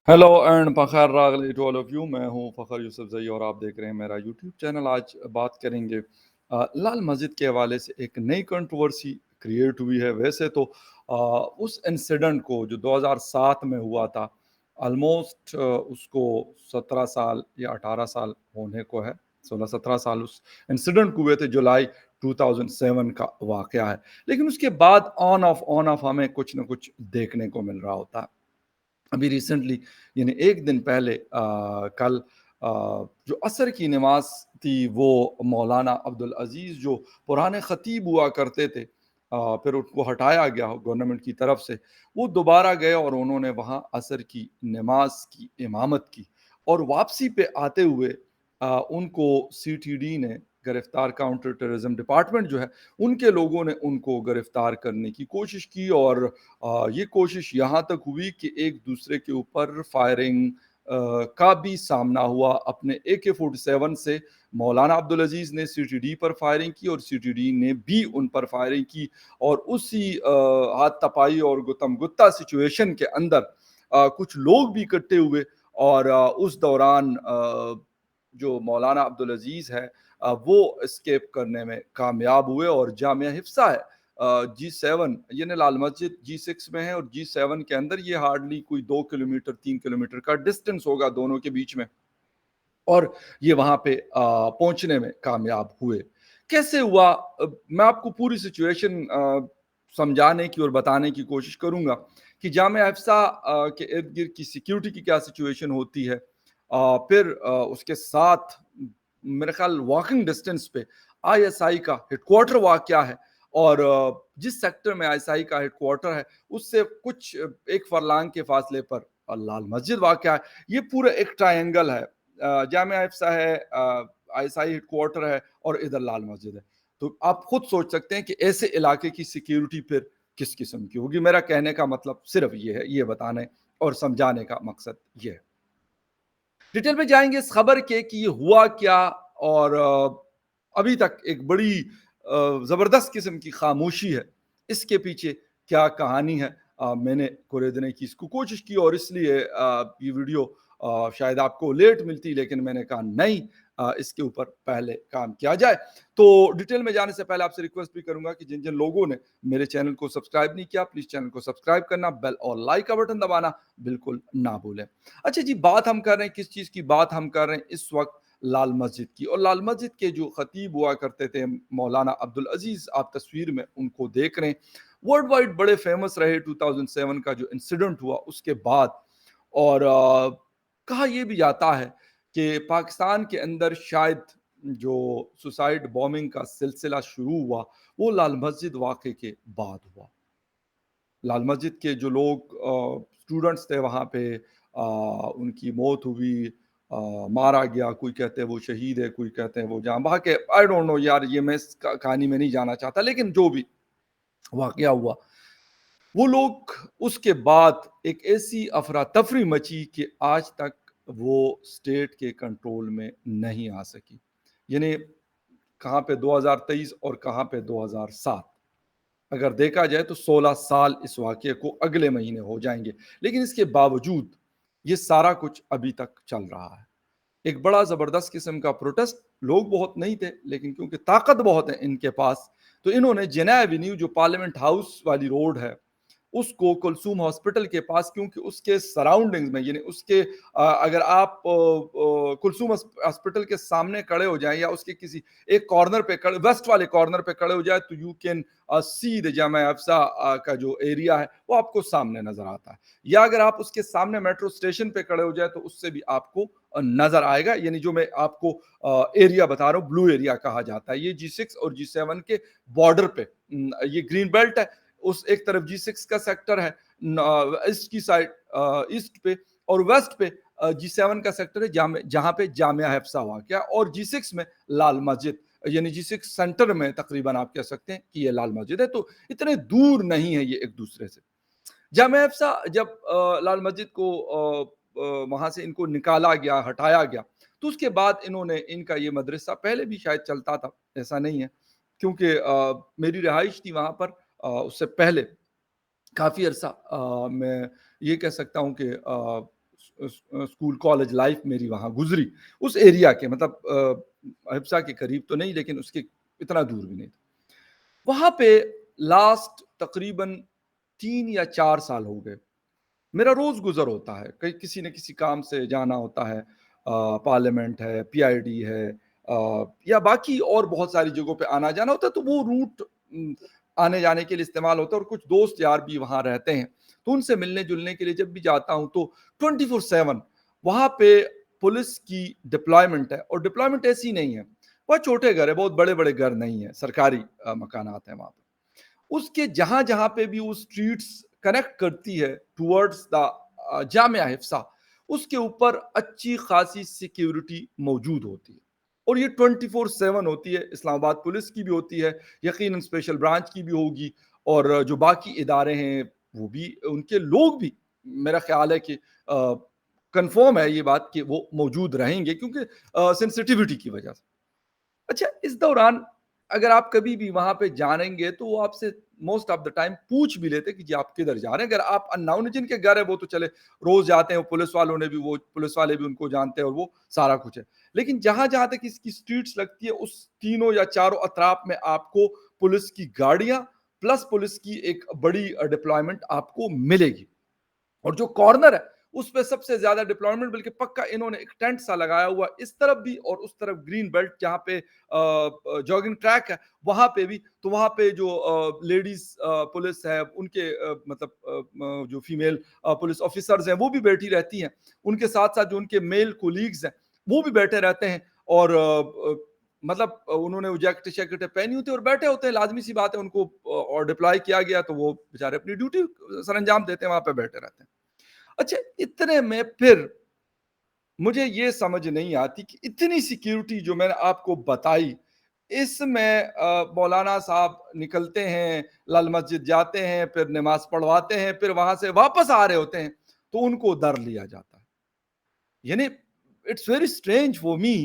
Hello and बखैर रागले to all of you. मैं हूं फ़खर यूसुफ जई और आप देख रहे हैं मेरा यूट्यूब चैनल। आज बात करेंगे लाल मस्जिद के हवाले से एक नई कंट्रोवर्सी क्रिएट हुई है। वैसे तो उस इंसिडेंट को जो 2007 में हुआ था, ऑलमोस्ट उसको 17 साल या 18 साल होने को है। 16-17 साल उस इंसिडेंट को हुए थे। जुलाई 2007 का वाक़या है। लेकिन उसके बाद ऑन ऑफ हमें कुछ ना कुछ देखने को मिल रहा होता है। अभी रिसेंटली यानी एक दिन पहले कल जो असर की नमाज थी वो मौलाना अब्दुल अजीज़ जो पुराने ख़तीब हुआ करते थे, फिर उनको हटाया गया गवर्नमेंट की तरफ से। वो दोबारा गए और उन्होंने वहाँ असर की नमाज की इमामत की। और वापसी पे आते हुए उनको सीटीडी ने गिरफ्तार, काउंटर टेररिज्म डिपार्टमेंट जो है उनके लोगों ने उनको गिरफ्तार करने की कोशिश की। और ये कोशिश यहाँ तक हुई कि एक दूसरे के ऊपर फायरिंग का भी सामना हुआ। अपने AK-47 से मौलाना अब्दुल अजीज़ ने सीटीडी पर फायरिंग की और सीटीडी ने भी उन पर फायरिंग की। और उसी हाथ-तपाई और गुत्तम-गुत्ता सिचुएशन के अंदर कुछ लोग भी इकट्ठे हुए। और उस दौरान जो मौलाना अब्दुल अजीज़ है वो एस्केप करने में कामयाब हुए। और जामिया हिफ्सा है G7 यानी लाल मस्जिद G6 में है और G7 के अंदर ये हार्डली कोई 2 किलोमीटर 3 किलोमीटर का डिस्टेंस होगा दोनों के बीच में। और ये वहां पे पहुंचने में कामयाब हुए। कैसे हुआ? मैं आपको पूरी सिचुएशन समझाने की और बताने की कोशिश करूंगा कि जामिया हिफ्सा के इर्द गिर्द की सिक्योरिटी की क्या सिचुएशन होती है। फिर उसके साथ मेरे ख्याल वॉकिंग डिस्टेंस पे ISI का हेडक्वार्टर वाक़या है। और जिस सेक्टर में ISI का हेडक्वार्टर है उससे कुछ एक फरलांग के फासले पर लाल मस्जिद वाक़या है। ये पूरा एक ट्रायंगल है। जामिया हिफ्सा है, ISI हेडक्वार्टर है और इधर लाल मस्जिद है। तो आप खुद सोच सकते हैं कि ऐसे इलाके की सिक्योरिटी फिर किस किस्म की होगी। मेरा कहने का मतलब सिर्फ ये है, ये बताने और समझाने का मकसद ये है। डिटेल में जाएंगे इस खबर के कि ये हुआ क्या। और अभी तक एक बड़ी जबरदस्त किस्म की खामोशी है। इसके पीछे क्या कहानी है, मैंने कुरेदने की इसको कोशिश की और इसलिए ये वीडियो शायद आपको लेट मिलती, लेकिन मैंने कहा नहीं, इसके ऊपर पहले काम किया जाए। तो डिटेल में जाने से पहले आपसे रिक्वेस्ट भी करूंगा कि जिन जिन लोगों ने मेरे चैनल को सब्सक्राइब नहीं किया, प्लीज चैनल को सब्सक्राइब करना, बेल और लाइक का बटन दबाना बिल्कुल ना भूलें। अच्छा जी, बात हम कर रहे हैं किस चीज़ की? बात हम कर रहे हैं इस वक्त लाल मस्जिद की। और लाल मस्जिद के जो खतीब हुआ करते थे मौलाना अब्दुल अजीज़, आप तस्वीर में उनको देख रहे हैं। वर्ल्ड वाइड बड़े फेमस रहे 2007 का जो इंसिडेंट हुआ उसके बाद। और कहा यह भी जाता है कि पाकिस्तान के अंदर शायद जो सुसाइड बॉम्बिंग का सिलसिला शुरू हुआ वो लाल मस्जिद वाक़े के बाद हुआ। लाल मस्जिद के जो लोग स्टूडेंट्स थे वहाँ पे, उनकी मौत हुई, मारा गया। कोई कहते हैं वो शहीद है, कोई कहते हैं वो जाँ बहक है। आई डोंट नो यार, ये मैं इस कहानी में नहीं जाना चाहता, लेकिन जो भी वाक़या हुआ, वो लोग उसके बाद एक ऐसी अफरा-तफरी मची कि आज तक वो स्टेट के कंट्रोल में नहीं आ सकी। यानी कहाँ पे 2023 और कहाँ पे 2007। अगर देखा जाए तो 16 साल इस वाक़ये को अगले महीने हो जाएँगे। लेकिन इसके बावजूद ये सारा कुछ अभी तक चल रहा है। एक बड़ा ज़बरदस्त किस्म का प्रोटेस्ट, लोग बहुत नहीं थे लेकिन क्योंकि ताकत बहुत है इनके पास, तो इन्होंने जिना एवेन्यू जो पार्लियामेंट हाउस वाली रोड है, उसको कुलसूम हॉस्पिटल के पास, क्योंकि उसके सराउंडिंग्स में यानी उसके अगर आप कुलसूम हॉस्पिटल के सामने खड़े हो जाएँ या उसके किसी एक कॉर्नर पे खड़े, वेस्ट वाले कॉर्नर पे खड़े हो जाए, तो you can see the Jamia Hifsa का जो एरिया है वो आपको सामने नज़र आता है। या अगर आप उसके सामने मेट्रो स्टेशन पे खड़े हो जाए तो उससे भी आपको नज़र आएगा। यानी जो मैं आपको एरिया बता रहा हूँ, ब्लू एरिया कहा जाता है। ये G6 और G7 के बॉर्डर पे ये ग्रीन बेल्ट है। उस एक तरफ G6 का सेक्टर है ईस्ट की साइड, ईस्ट पे, और वेस्ट पे G7 का सेक्टर है जहां पे जामिया हिफ्सा हुआ क्या, और G6 में लाल मस्जिद, यानी G6 सेंटर में तकरीबन आप कह सकते हैं कि ये लाल मस्जिद है। तो इतने दूर नहीं है ये एक दूसरे से। जामिया हिफ्सा जब लाल मस्जिद को वहां से इनको निकाला गया, हटाया गया, तो उसके बाद इन्होंने इनका ये मदरसा पहले भी शायद चलता था, ऐसा नहीं है, क्योंकि मेरी रिहाइश थी वहां पर उससे पहले काफ़ी अरसा। मैं ये कह सकता हूँ कि स्कूल कॉलेज लाइफ मेरी वहाँ गुजरी, उस एरिया के, मतलब अहिप्सा के करीब तो नहीं, लेकिन उसके इतना दूर भी नहीं था। वहाँ पे लास्ट तकरीबन 3 या 4 साल हो गए, मेरा रोज गुजर होता है, कहीं किसी न किसी काम से जाना होता है, पार्लियामेंट है, पीआईडी है, या बाकी और बहुत सारी जगहों पे आना जाना होता है, तो वो रूट आने जाने के लिए इस्तेमाल होता है। और कुछ दोस्त यार भी वहाँ रहते हैं, तो उनसे मिलने जुलने के लिए जब भी जाता हूँ तो 24/7 वहाँ पे पुलिस की डिप्लॉयमेंट है। और डिप्लॉयमेंट ऐसी नहीं है, वह छोटे घर है, बहुत बड़े बड़े घर नहीं है, सरकारी मकानात हैं वहाँ पे। उसके जहां जहां पे भी वो स्ट्रीट्स कनेक्ट करती है टुवर्ड्स द जामिया हिफ्सा, उसके ऊपर अच्छी खासी सिक्योरिटी मौजूद होती है। और ये 24/7 होती है, इस्लामाबाद पुलिस की भी होती है, यकीनन स्पेशल ब्रांच की भी होगी, और जो बाकी इदारे हैं वो भी, उनके लोग भी, मेरा ख्याल है कि कंफर्म है ये बात कि वो मौजूद रहेंगे, क्योंकि सेंसिटिविटी की वजह से। अच्छा, इस दौरान अगर आप कभी भी वहां पे जानेंगे तो वो आपसे मोस्ट ऑफ द टाइम पूछ भी लेते कि जी आप किधर जा रहे हैं। अगर आप अननाउन जिनके घर है वो तो चले रोज जाते हैं, वो पुलिस वालों ने भी, वो पुलिस वाले भी उनको जानते हैं और वो सारा कुछ है। लेकिन जहां जहां तक इसकी स्ट्रीट्स लगती है, उस तीनों या चारों अतराफ में आपको पुलिस की गाड़ियां प्लस पुलिस की एक बड़ी डिप्लॉयमेंट आपको मिलेगी। और जो कॉर्नर है उस पे सबसे ज्यादा डिप्लॉयमेंट, बल्कि पक्का इन्होंने एक टेंट सा लगाया हुआ इस तरफ भी और उस तरफ ग्रीन बेल्ट जहाँ पे जॉगिंग ट्रैक है वहां पे भी। तो वहां पे जो लेडीज पुलिस है उनके मतलब जो फीमेल पुलिस ऑफिसर्स हैं वो भी बैठी रहती हैं, उनके साथ साथ जो उनके मेल कोलीग्स हैं वो भी बैठे रहते हैं। और मतलब उन्होंने वो जैकेट शैकेट पहनी होती है और बैठे होते हैं, लाजमी सी बात है, उनको और डिप्लॉय किया गया तो वो बेचारे अपनी ड्यूटी सर अंजाम देते हैं, वहां पे बैठे रहते हैं। अच्छा, इतने में फिर मुझे ये समझ नहीं आती कि इतनी सिक्योरिटी जो मैंने आपको बताई, इसमें मौलाना साहब निकलते हैं, लाल मस्जिद जाते हैं, फिर नमाज पढ़वाते हैं, फिर वहां से वापस आ रहे होते हैं, तो उनको डर लिया जाता है। यानी it's very strange for me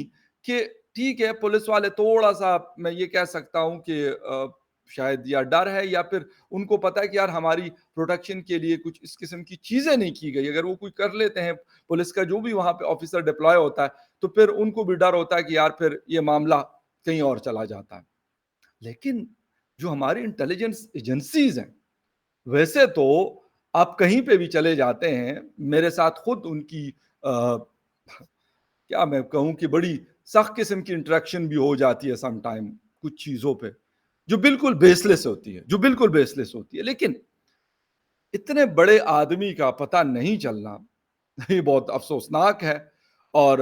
कि ठीक है, पुलिस वाले थोड़ा सा, मैं ये कह सकता हूं कि शायद या डर है या फिर उनको पता है कि यार हमारी प्रोटेक्शन के लिए कुछ इस किस्म की चीजें नहीं की गई, अगर वो कोई कर लेते हैं पुलिस का जो भी वहां पे ऑफिसर डिप्लॉय होता है तो फिर उनको भी डर होता है कि यार फिर ये मामला कहीं और चला जाता है। लेकिन जो हमारी इंटेलिजेंस एजेंसीज हैं, वैसे तो आप कहीं पे भी चले जाते हैं, मेरे साथ खुद उनकी क्या मैं कहूं कि बड़ी सख्त किस्म की इंटरेक्शन भी हो जाती है सम टाइम कुछ चीजों पे, जो बिल्कुल बेसलेस होती है, जो बिल्कुल बेसलेस होती है। लेकिन इतने बड़े आदमी का पता नहीं चलना ये बहुत अफसोसनाक है। और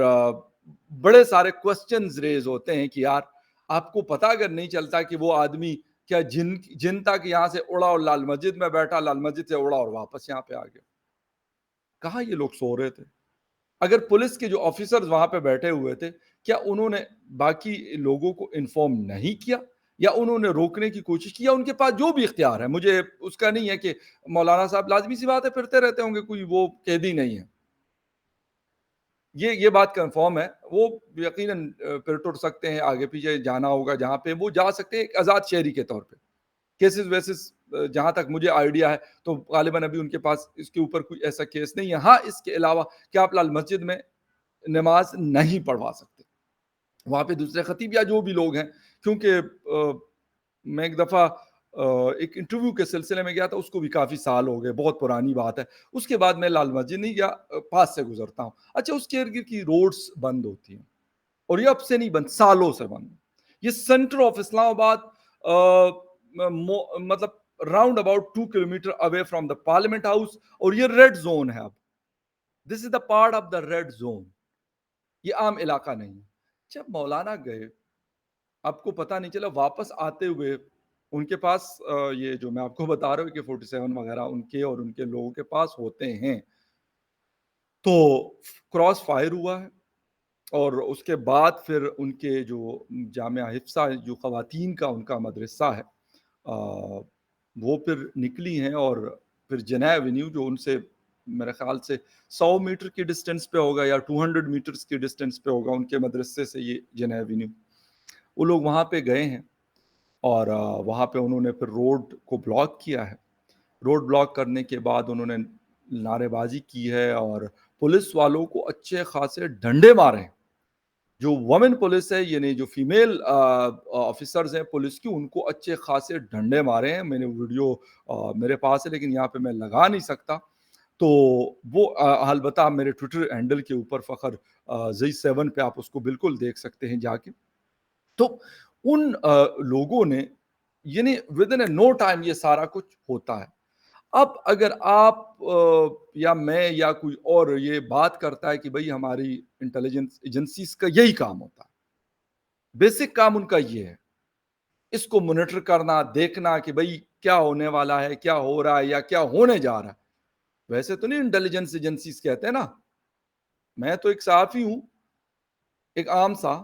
बड़े सारे क्वेश्चंस रेज होते हैं कि यार आपको पता अगर नहीं चलता कि वो आदमी क्या जिन जिन तक यहाँ से उड़ा और लाल मस्जिद में बैठा, लाल मस्जिद से उड़ा और वापस यहाँ पे आ गया, कहाँ ये लोग सो रहे थे? अगर पुलिस के जो ऑफिसर्स वहां पे बैठे हुए थे, क्या उन्होंने बाकी लोगों को इन्फॉर्म नहीं किया, या उन्होंने रोकने की कोशिश की, या उनके पास जो भी इख्तियार है, मुझे उसका नहीं है कि मौलाना साहब लाजमी सी बात है फिरते रहते होंगे, कोई वो कैदी नहीं है, ये बात कंफर्म है। वो यकीनन फिर टुट सकते हैं, आगे पीछे जाना होगा जहां पे वो जा सकते हैं एक आजाद शहरी के तौर पे। केसेस वेसेस जहां तक मुझे आइडिया है तो गालिबन अभी उनके पास इसके ऊपर कोई ऐसा केस नहीं है। हाँ, इसके अलावा क्या आप लाल मस्जिद में नमाज नहीं पढ़वा सकते, वहां पे दूसरे खतीब या जो भी लोग हैं, क्योंकि मैं एक दफा एक इंटरव्यू के सिलसिले में गया था, उसको भी काफी साल हो गए, बहुत पुरानी बात है। उसके बाद मैं लाल मस्जिद नहीं गया, पास से गुजरता हूँ। अच्छा, उसके इर्द गिर्द की रोड्स बंद होती हैं, और ये अब से नहीं बंद, सालों से बंद। ये सेंटर ऑफ इस्लामाबाद, मतलब round about 2 kilometre away from the parliament house, और ये रेड जोन है। अब this is the part of the red zone, ये आम इलाका नहीं है। जब मौलाना गए, आपको पता नहीं चला, वापस आते हुए उनके पास ये जो मैं आपको बता रहा हूँ कि 47 वगैरह उनके और उनके लोगों के पास होते हैं, तो क्रॉस फायर हुआ है। और उसके बाद फिर उनके जो जामिया हिफ्सा जो ख़वातीन का उनका मदरसा है, वो फिर निकली हैं, और फिर जनाह एवेन्यू जो उनसे मेरे ख्याल से 100 मीटर की डिस्टेंस पे होगा या 200 मीटर्स की डिस्टेंस पे होगा उनके मदरसे से, ये जनाह एवेन्यू। वो लोग वहाँ पे गए हैं, और वहाँ पे उन्होंने फिर रोड को ब्लॉक किया है। रोड ब्लॉक करने के बाद उन्होंने नारेबाजी की है, और पुलिस वालों को अच्छे खासे डंडे मारे हैं। जो वुमेन पुलिस है, यानी जो फीमेल ऑफिसर्स हैं पुलिस की, उनको अच्छे खासे डंडे मारे हैं। मैंने वीडियो मेरे पास है, लेकिन यहाँ पे मैं लगा नहीं सकता। तो वो अलबत्ता आप मेरे ट्विटर हैंडल के ऊपर फ़खर J7 पे आप उसको बिल्कुल देख सकते हैं जाके। तो उन लोगों ने, यानी विदिन ए नो टाइम ये सारा कुछ होता है। अब अगर आप या मैं या कोई और ये बात करता है कि भाई हमारी इंटेलिजेंस एजेंसीज का यही काम होता है, बेसिक काम उनका ये है, इसको मॉनिटर करना, देखना कि भाई क्या होने वाला है, क्या हो रहा है या क्या होने जा रहा है। वैसे तो नहीं इंटेलिजेंस एजेंसीज कहते हैं ना। मैं तो एक सहाफ़ी हूँ, एक आम सा।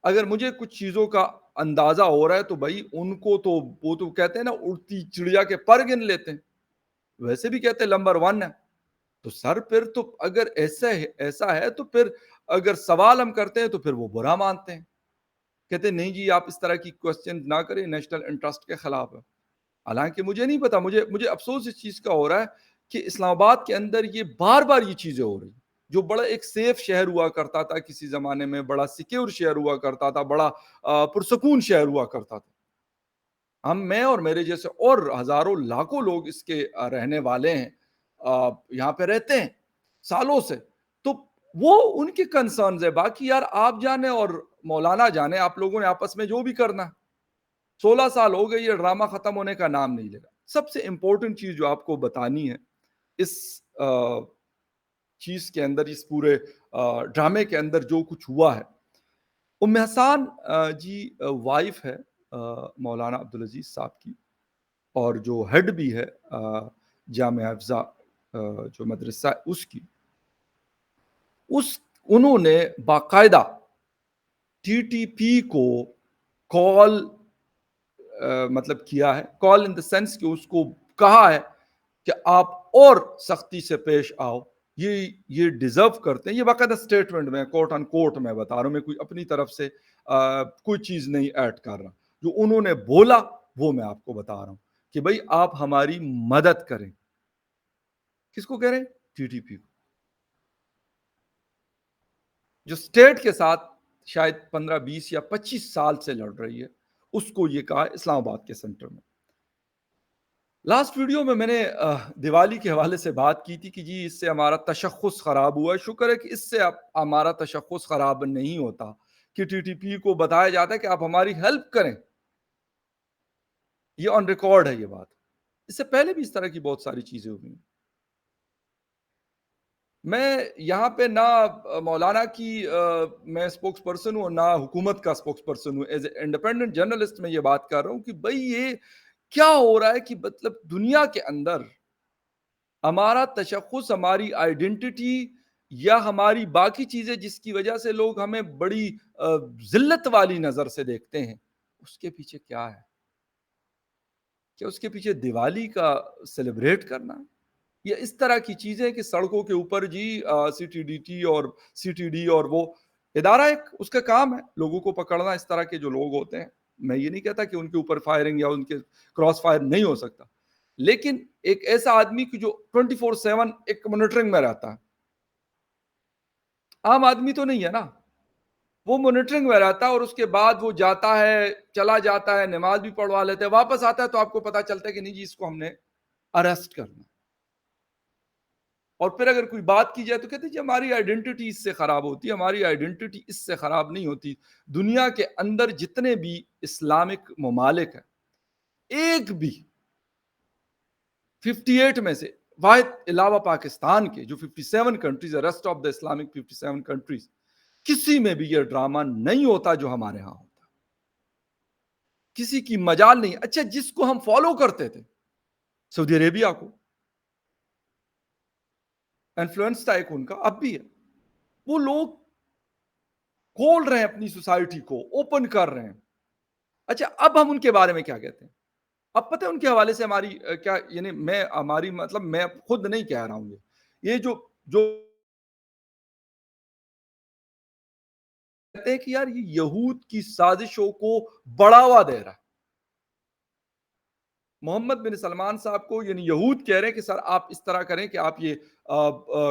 अगर मुझे कुछ चीज़ों का अंदाज़ा हो रहा है तो भई उनको तो, वो तो कहते हैं ना, उड़ती चिड़िया के पर गिन लेते हैं। वैसे भी कहते हैं नंबर 1 है। तो सर फिर तो अगर ऐसा है तो फिर अगर सवाल हम करते हैं तो फिर वो बुरा मानते हैं। कहते हैं नहीं जी आप इस तरह की क्वेश्चन ना करें, नेशनल इंटरेस्ट के खिलाफ है। हालाँकि मुझे नहीं पता, मुझे मुझे अफ़सोस इस चीज़ का हो रहा है कि इस्लामाबाद के अंदर ये बार-बार ये चीज़ें हो रही हैं। जो बड़ा एक सेफ शहर हुआ करता था किसी ज़माने में, बड़ा सिक्योर शहर हुआ करता था, बड़ा पुरसकून शहर हुआ करता था। मैं और मेरे जैसे और हज़ारों लाखों लोग इसके रहने वाले हैं। यहाँ पे रहते हैं सालों से। तो वो उनके कंसर्न्स है। बाकी यार आप जाने और मौलाना जाने, आप लोगों ने आपस में जो भी करना है। 16 साल हो गए, ये ड्रामा खत्म होने का नाम नहीं ले रहा। सबसे इंपॉर्टेंट चीज जो आपको बतानी है इस चीज के अंदर, इस पूरे ड्रामे के अंदर जो कुछ हुआ है, उम्मे हसान जी वाइफ है मौलाना अब्दुल अजीज साहब की, और जो हेड भी है जामिया हिफ्जा जो मदरसा है उसकी, उस उन्होंने बाकायदा टीटीपी को कॉल मतलब किया है। कॉल इन द सेंस कि उसको कहा है कि आप और सख्ती से पेश आओ, ये डिजर्व करते हैं। ये बाकायदा स्टेटमेंट में, कोर्ट ऑन कोर्ट में बता रहा हूं, मैं कोई अपनी तरफ से कोई चीज नहीं ऐड कर रहा। जो उन्होंने बोला वो मैं आपको बता रहा हूं कि भाई आप हमारी मदद करें। किसको कह रहे हैं? टीटीपी को, जो स्टेट के साथ शायद 15 20 या 25 साल से लड़ रही है, उसको ये कहा इस्लामाबाद के सेंटर में। लास्ट वीडियो में मैंने दिवाली के हवाले से बात की थी कि जी इससे हमारा तशख़्ख़ुस ख़राब हुआ है। शुक्र है कि इससे अब हमारा तशख़्ख़ुस ख़राब नहीं होता कि टीटीपी को बताया जाता है कि आप हमारी हेल्प करें। ये ऑन रिकॉर्ड है ये बात। इससे पहले भी इस तरह की बहुत सारी चीज़ें हुई हैं। मैं यहाँ पे ना मौलाना की मैं स्पोक्स पर्सन हूँ और ना हुकूमत का स्पोक्स पर्सन हूँ। एज़ ए इंडिपेंडेंट जर्नलिस्ट मैं ये बात कर रहा हूँ कि भई ये क्या हो रहा है कि मतलब दुनिया के अंदर हमारा तशख़्ख़ुस, हमारी आइडेंटिटी या हमारी बाकी चीज़ें जिसकी वजह से लोग हमें बड़ी ज़िल्लत वाली नज़र से देखते हैं, उसके पीछे क्या है? क्या उसके पीछे दिवाली का सेलिब्रेट करना? या इस तरह की चीज़ें कि सड़कों के ऊपर जी सीटीडीटी और सीटीडी और वो इदारा, एक उसका काम है लोगों को पकड़ना, इस तरह के जो लोग होते हैं। मैं ये नहीं कहता कि उनके ऊपर फायरिंग या उनके क्रॉस फायर नहीं हो सकता। लेकिन एक ऐसा आदमी की जो 24/7 एक मॉनिटरिंग में रहता है, आम आदमी तो नहीं है ना। वो मॉनिटरिंग में रहता है और उसके बाद वो जाता है, चला जाता है, नमाज भी पढ़वा लेते हैं, वापस आता है तो आपको पता चलता है कि नहीं जी इसको हमने अरेस्ट करना। और फिर अगर कोई बात की जाए तो कहते हैं जी हमारी आइडेंटिटी इससे खराब होती है। हमारी आइडेंटिटी इससे खराब नहीं होती। दुनिया के अंदर जितने भी इस्लामिक ममालिक हैं, एक भी 58 में से, वाहिद अलावा पाकिस्तान के जो 57 कंट्रीज है, rest of the Islamic 57 countries, किसी में भी ये ड्रामा नहीं होता जो हमारे यहां होता। किसी की मजाल नहीं। अच्छा, जिसको हम फॉलो करते थे, सऊदी अरेबिया को, इन्फ्लुएंस था एक उनका, अब भी है। वो लोग खोल रहे हैं अपनी सोसाइटी को, ओपन कर रहे हैं। अच्छा, अब हम उनके बारे में क्या कहते हैं? अब पता है उनके हवाले से हमारी क्या, यानी मैं हमारी मतलब मैं खुद नहीं कह रहा हूं, ये जो जो कहते हैं कि यार ये यहूद की साजिशों को बढ़ावा दे रहा है। محمد بن سلمان صاحب کو یعنی یہود کہہ رہے ہیں کہ سر آپ اس طرح کریں کہ آپ یہ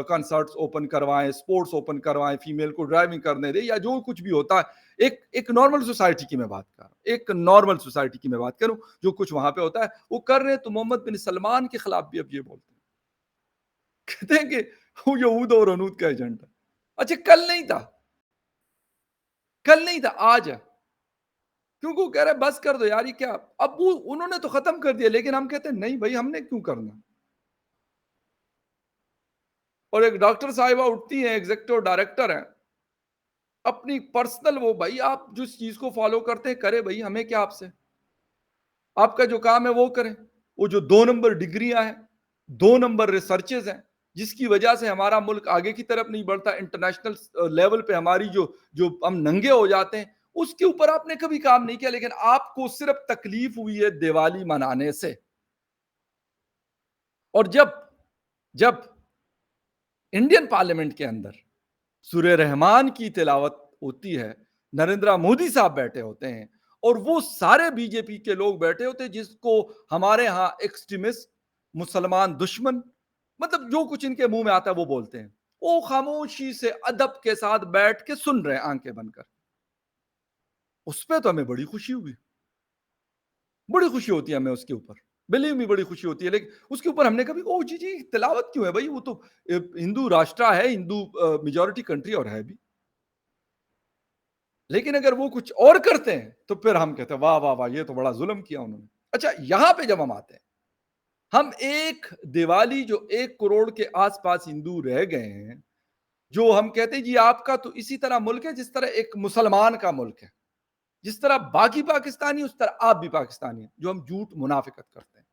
کنسرٹس اوپن کروائیں، اسپورٹس اوپن کروائیں، فیمیل کو ڈرائیونگ کرنے دیں، یا جو کچھ بھی ہوتا ہے ایک نارمل سوسائٹی کی میں بات کر رہا ہوں، ایک نارمل سوسائٹی کی میں بات کروں، جو کچھ وہاں پہ ہوتا ہے وہ کر رہے ہیں، تو محمد بن سلمان کے خلاف بھی اب یہ بولتے ہیں، کہتے ہیں کہ وہ یہود اور ہنود کا ایجنٹ ہے. اچھا کل نہیں تھا آج ہے، کیونکہ وہ کہہ رہے بس کر دو یار، یہ کیا. اب وہ انہوں نے تو ختم کر دیا، لیکن ہم کہتے ہیں نہیں بھائی ہم نے کیوں کرنا. اور ایک ڈاکٹر صاحبہ اٹھتی ہیں، ایگزیکٹو ڈائریکٹر ہیں، اپنی پرسنل، وہ بھائی آپ جس چیز کو فالو کرتے ہیں کرے بھائی، ہمیں کیا آپ سے، آپ کا جو کام ہے وہ کریں. وہ جو 2 نمبر ڈگریاں ہیں، 2 نمبر ریسرچز ہیں، جس کی وجہ سے ہمارا ملک آگے کی طرف نہیں بڑھتا، انٹرنیشنل لیول پہ ہماری جو ہم ننگے ہو جاتے ہیں، اس کے اوپر آپ نے کبھی کام نہیں کیا. لیکن آپ کو صرف تکلیف ہوئی ہے دیوالی منانے سے. اور جب انڈین پارلیمنٹ کے اندر سورہ رحمان کی تلاوت ہوتی ہے، نریندر مودی صاحب بیٹھے ہوتے ہیں اور وہ سارے بی جے پی کے لوگ بیٹھے ہوتے ہیں، جس کو ہمارے ہاں ایکسٹریمسٹ، مسلمان دشمن، مطلب جو کچھ ان کے منہ میں آتا ہے وہ بولتے ہیں، وہ خاموشی سے ادب کے ساتھ بیٹھ کے سن رہے ہیں آنکھیں بند کر. اس پہ تو ہمیں بڑی خوشی ہوئی، بڑی خوشی ہوتی ہے ہمیں اس کے اوپر، بلیو میں بڑی خوشی ہوتی ہے. لیکن اس کے اوپر ہم نے کبھی او جی تلاوت کیوں ہے بھائی، وہ تو ہندو راشٹرا ہے، ہندو میجورٹی کنٹری اور ہے بھی. لیکن اگر وہ کچھ اور کرتے ہیں تو پھر ہم کہتے ہیں واہ واہ واہ، یہ تو بڑا ظلم کیا انہوں نے. اچھا یہاں پہ جب ہم آتے ہیں، ہم ایک دیوالی جو 1 کروڑ کے آس پاس ہندو رہ گئے ہیں، جو ہم کہتے ہیں جی آپ کا تو اسی طرح ملک ہے جس طرح ایک مسلمان کا ملک ہے، جس طرح باقی پاکستانی اس طرح آپ بھی پاکستانی ہیں، جو ہم جھوٹ منافقت کرتے ہیں.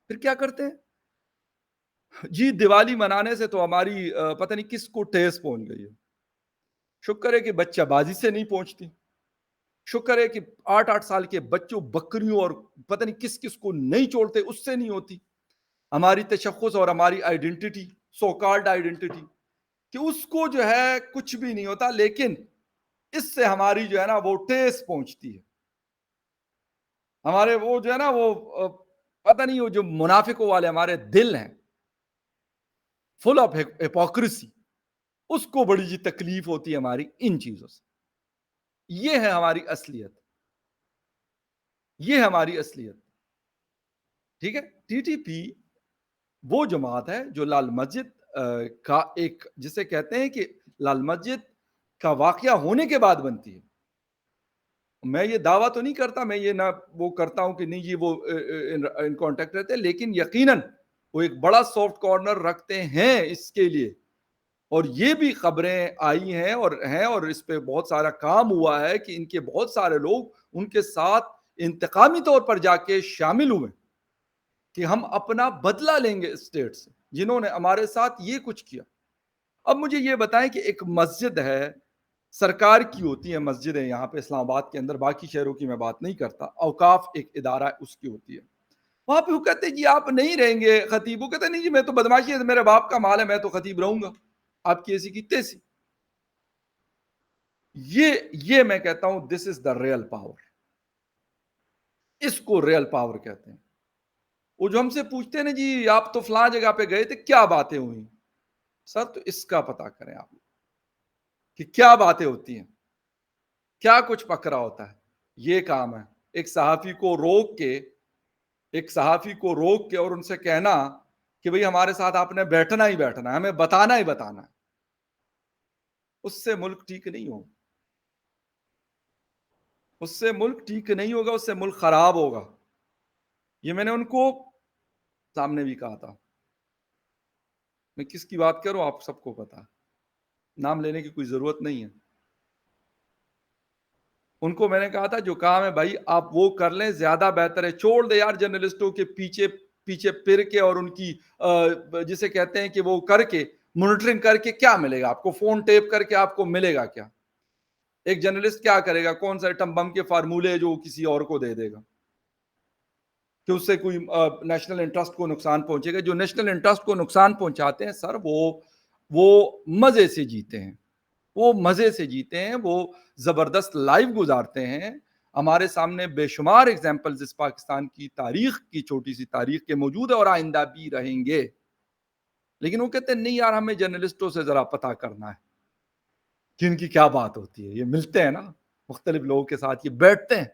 پھر کیا کرتے ہیں جی، دیوالی منانے سے تو ہماری پتہ نہیں کس کو ٹھیس پہنچ گئی ہے. شکر ہے کہ بچہ بازی سے نہیں پہنچتی، شکر ہے کہ 8 8 سال کے بچوں بکریوں اور پتہ نہیں کس کس کو نہیں چھوڑتے، اس سے نہیں ہوتی. ہماری تشخص اور ہماری آئیڈینٹی، سو کالڈ آئیڈینٹی، کہ اس کو جو ہے کچھ بھی نہیں ہوتا. لیکن اس سے ہماری جو ہے نا وہ ٹیس پہنچتی ہے. ہمارے وہ جو ہے نا وہ پتہ نہیں، وہ جو منافقوں والے ہمارے دل ہیں فل آف ہپوکریسی، اس کو بڑی جی تکلیف ہوتی ہے ہماری ان چیزوں سے. یہ ہے ہماری اصلیت، یہ ہماری اصلیت. ٹھیک ہے. ٹی ٹی پی وہ جماعت ہے جو لال مسجد کا ایک، جسے کہتے ہیں کہ لال مسجد کا واقعہ ہونے کے بعد بنتی ہے. میں یہ دعویٰ تو نہیں کرتا، میں یہ نہ وہ کرتا ہوں کہ نہیں جی وہ ان کانٹیکٹ رہتے، لیکن یقیناً وہ ایک بڑا سافٹ کارنر رکھتے ہیں اس کے لیے. اور یہ بھی خبریں آئی ہیں اور اس پہ بہت سارا کام ہوا ہے کہ ان کے بہت سارے لوگ ان کے ساتھ انتقامی طور پر جا کے شامل ہوئے کہ ہم اپنا بدلہ لیں گے اسٹیٹ سے جنہوں نے ہمارے ساتھ یہ کچھ کیا. اب مجھے یہ بتائیں کہ ایک مسجد ہے، سرکار کی ہوتی ہے مسجدیں یہاں پہ اسلام آباد کے اندر، باقی شہروں کی میں بات نہیں کرتا، اوقاف ایک ادارہ اس کی ہوتی ہے. وہاں پہ وہ کہتے ہیں جی آپ نہیں رہیں گے خطیب، وہ کہتے ہیں نہیں جی میں تو بدماشی ہے، میرے باپ کا مال ہے، میں تو خطیب رہوں گا، آپ کی ایسی کی تیسی. یہ میں کہتا ہوں دس از دا ریئل پاور، اس کو ریئل پاور کہتے ہیں. وہ جو ہم سے پوچھتے ہیں نا جی آپ تو فلاں جگہ پہ گئے تھے، کیا باتیں ہوئی، سر تو اس کا پتہ کریں آپ کہ کیا باتیں ہوتی ہیں، کیا کچھ پکڑا ہوتا ہے. یہ کام ہے ایک صحافی کو روک کے اور ان سے کہنا کہ بھئی ہمارے ساتھ آپ نے بیٹھنا ہی بیٹھنا ہے، ہمیں بتانا ہی بتانا ہے. اس سے ملک ٹھیک نہیں ہوگا، اس سے ملک ٹھیک نہیں ہوگا، اس سے ملک خراب ہوگا. یہ میں نے ان کو سامنے بھی کہا تھا. میں کس کی بات کروں آپ سب کو پتا، نام لینے کی کوئی ضرورت نہیں ہے. ان کو میں نے کہا تھا جو کام ہے بھائی آپ وہ کر لیں، زیادہ بہتر ہے. چھوڑ دے یار جرنلسٹوں کے پیچھے پھر کے اور ان کی جسے کہتے ہیں کہ وہ کر کے مانیٹرنگ کر کے کیا ملے گا آپ کو، فون ٹیپ کر کے آپ کو ملے گا کیا. ایک جرنلسٹ کیا کرے گا، کون سا ایٹم بم کے فارمولے جو کسی اور کو دے دے گا کہ اس سے کوئی نیشنل انٹرسٹ کو نقصان پہنچے گا. جو نیشنل انٹرسٹ کو نقصان پہنچاتے ہیں سر وہ مزے سے جیتے ہیں، وہ مزے سے جیتے ہیں، وہ زبردست لائف گزارتے ہیں. ہمارے سامنے بے شمار ایگزامپلز اس پاکستان کی تاریخ کی چھوٹی سی تاریخ کے موجود ہے اور آئندہ بھی رہیں گے. لیکن وہ کہتے ہیں نہیں یار ہمیں جرنلسٹوں سے ذرا پتہ کرنا ہے کہ ان کی کیا بات ہوتی ہے. یہ ملتے ہیں نا مختلف لوگوں کے ساتھ, یہ بیٹھتے ہیں,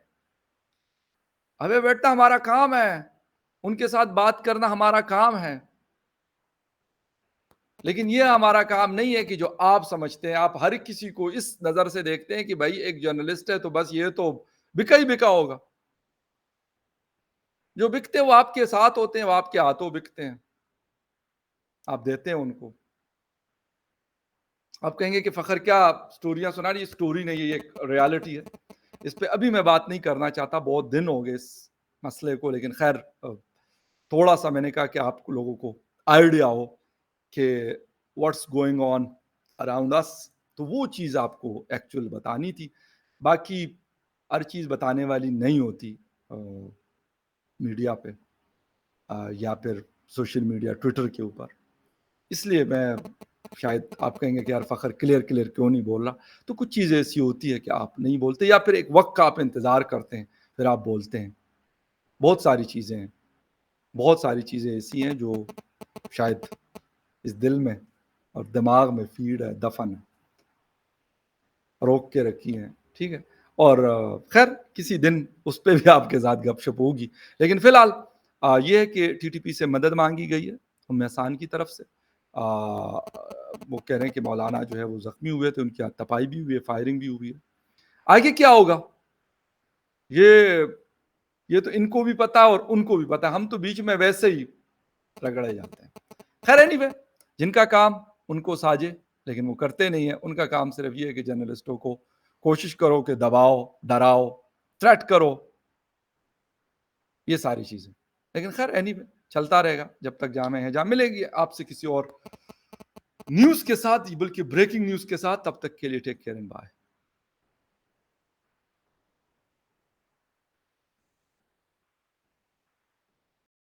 ہمیں بیٹھنا ہمارا کام ہے, ان کے ساتھ بات کرنا ہمارا کام ہے. لیکن یہ ہمارا کام نہیں ہے کہ جو آپ سمجھتے ہیں, آپ ہر کسی کو اس نظر سے دیکھتے ہیں کہ بھائی ایک جرنلسٹ ہے تو بس یہ تو بکا ہی بکا ہوگا. جو بکتے ہیں وہ آپ کے ساتھ ہوتے ہیں, وہ آپ کے ہاتھوں بکتے ہیں, آپ دیتے ہیں ان کو. آپ کہیں گے کہ فخر کیا سٹوریاں سنا رہی, سٹوری نہیں ہے, یہ ایک ریالٹی ہے. اس پہ ابھی میں بات نہیں کرنا چاہتا, بہت دن ہو گئے اس مسئلے کو, لیکن خیر تھوڑا سا میں نے کہا کہ آپ لوگوں کو آئیڈیا ہو کہ واٹس گوئنگ آن اراؤنڈ اس, تو وہ چیز آپ کو ایکچوئل بتانی تھی. باقی ہر چیز بتانے والی نہیں ہوتی میڈیا پہ یا پھر سوشل میڈیا ٹویٹر کے اوپر. اس لیے میں شاید آپ کہیں گے کہ یار فخر کلیئر کیوں نہیں بول رہا, تو کچھ چیزیں ایسی ہوتی ہے کہ آپ نہیں بولتے, یا پھر ایک وقت کا آپ انتظار کرتے ہیں پھر آپ بولتے ہیں. بہت ساری چیزیں ہیں, بہت ساری چیزیں ایسی ہیں جو شاید اس دل میں اور دماغ میں فیڈ ہے, دفن ہے, روک کے رکھی ہیں. ٹھیک ہے, اور خیر کسی دن اس پہ بھی آپ کے ساتھ گپ شپ ہوگی. لیکن فی الحال یہ ہے کہ ٹی ٹی پی سے مدد مانگی گئی ہے ام احسان کی طرف سے. وہ کہہ رہے ہیں کہ مولانا جو ہے وہ زخمی ہوئے تھے, ان کی تپائی بھی ہوئی ہے, فائرنگ بھی ہوئی ہے. آگے کیا ہوگا یہ تو ان کو بھی پتا اور ان کو بھی پتا, ہم تو بیچ میں ویسے ہی رگڑے جاتے ہیں. خیر اینی وے, جن کا کام ان کو ساجے لیکن وہ کرتے نہیں ہیں. ان کا کام صرف یہ ہے کہ جرنلسٹوں کو کوشش کرو کہ دباؤ, ڈراؤ, تھریٹ کرو, یہ ساری چیزیں. لیکن خیر اینی وے چلتا رہے گا جب تک جامع ہے. جام ملے گی آپ سے کسی اور نیوز کے ساتھ, بلکہ بریکنگ نیوز کے ساتھ. تب تک کے لیے ٹیک کیئر اینڈ بائے.